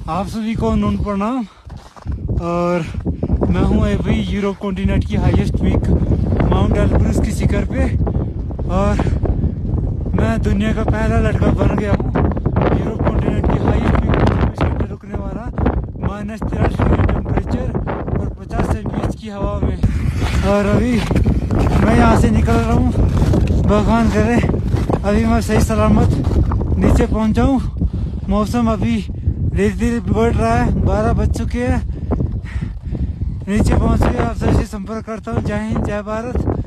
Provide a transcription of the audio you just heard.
आप सभी को नून प्रणाम। और मैं हूँ अभी यूरोप कॉन्टिनेंट की हाईएस्ट पीक माउंट एल्ब्रुस की शिखर पे, और मैं दुनिया का पहला लड़का बन गया हूँ यूरोप कॉन्टिनेंट की हाईएस्ट पीक पे 24 घंटे रुकने वाला। -83 डिग्री टेम्परेचर और 50 से 20 की हवा में। और अभी मैं यहाँ से निकल रहा हूँ, भगवान करे अभी मैं सही सलामत नीचे पहुँच जाऊँ। मौसम अभी धीरे धीरे बिगड़ रहा है, 12 बज चुके हैं। नीचे पहुँच के आप सबसे संपर्क करता हूँ। जय हिंद, जय भारत।